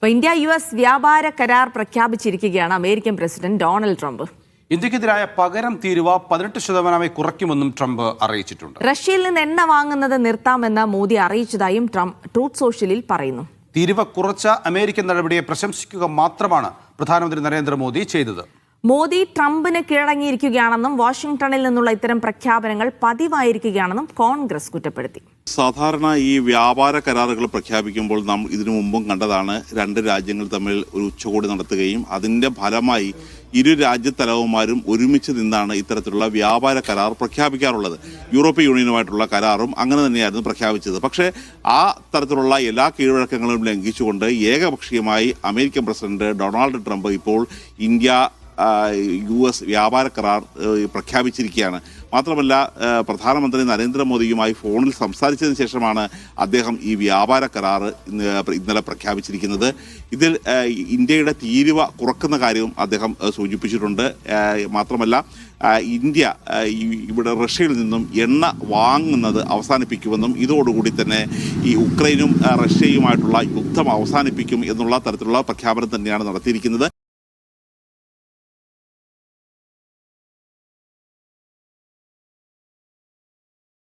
India US വ്യാപാര കരാർ പ്രഖ്യാപിച്ചിരിക്കുകയാണ് അമേരിക്കൻ പ്രസിഡന്റ് ഡൊണാൾഡ് ട്രംപ്. ഇന്ത്യക്കെതിരായ പകരം തീരുവ 18% കുറയ്ക്കുമെന്നും ട്രംപ് അറിയിച്ചിട്ടുണ്ട്. റഷ്യയിൽ നിന്ന് എണ്ണ വാങ്ങുന്നത് നിർത്താമെന്ന് മോദി അറിയിച്ചതായും ട്രംപ് ട്രൂത്ത് സോഷ്യലിൽ പറയുന്നു. തീരുവ കുറച്ച അമേരിക്കൻ നടപടിയെ പ്രശംസിക്കുക മാത്രമാണ് പ്രധാനമന്ത്രി നരേന്ദ്രമോദി ചെയ്തത്. മോദി ട്രംപിന് കീഴടങ്ങിയിരിക്കുകയാണെന്നും വാഷിംഗ്ടണിൽ നിന്നുള്ള ഇത്തരം പ്രഖ്യാപനങ്ങൾ പതിവായിരിക്കുകയാണെന്നും കോൺഗ്രസ് കുറ്റപ്പെടുത്തി. സാധാരണ ഈ വ്യാപാര കരാറുകൾ പ്രഖ്യാപിക്കുമ്പോൾ നാം ഇതിനു മുമ്പും കണ്ടതാണ്, രണ്ട് രാജ്യങ്ങൾ തമ്മിൽ ഒരു ഉച്ചകോടി നടത്തുകയും അതിൻ്റെ ഫലമായി ഇരു രാജ്യത്തലവന്മാരും ഒരുമിച്ച് നിന്നാണ് ഇത്തരത്തിലുള്ള വ്യാപാര കരാർ പ്രഖ്യാപിക്കാറുള്ളത്. യൂറോപ്യൻ യൂണിയനുമായിട്ടുള്ള കരാറും അങ്ങനെ തന്നെയായിരുന്നു പ്രഖ്യാപിച്ചത്. പക്ഷേ ആ തരത്തിലുള്ള എല്ലാ കീഴ്വഴക്കങ്ങളും ലംഘിച്ചുകൊണ്ട് ഏകപക്ഷീയമായി അമേരിക്കൻ പ്രസിഡന്റ് ഡൊണാൾഡ് ട്രംപ് ഇപ്പോൾ ഇന്ത്യ US വ്യാപാര കരാർ പ്രഖ്യാപിച്ചിരിക്കുകയാണ്. മാത്രമല്ല, പ്രധാനമന്ത്രി നരേന്ദ്രമോദിയുമായി ഫോണിൽ സംസാരിച്ചതിന് ശേഷമാണ് അദ്ദേഹം ഈ വ്യാപാര കരാർ ഇന്നലെ പ്രഖ്യാപിച്ചിരിക്കുന്നത്. ഇതിൽ ഇന്ത്യയുടെ തീരുവ കുറക്കുന്ന കാര്യവും അദ്ദേഹം സൂചിപ്പിച്ചിട്ടുണ്ട്. മാത്രമല്ല, ഇന്ത്യ ഇവിടെ റഷ്യയിൽ നിന്നും എണ്ണ വാങ്ങുന്നത് അവസാനിപ്പിക്കുമെന്നും ഇതോടുകൂടി തന്നെ ഈ ഉക്രൈനും റഷ്യയുമായിട്ടുള്ള യുദ്ധം അവസാനിപ്പിക്കും എന്നുള്ള തരത്തിലുള്ള പ്രഖ്യാപനം തന്നെയാണ് നടത്തിയിരിക്കുന്നത്.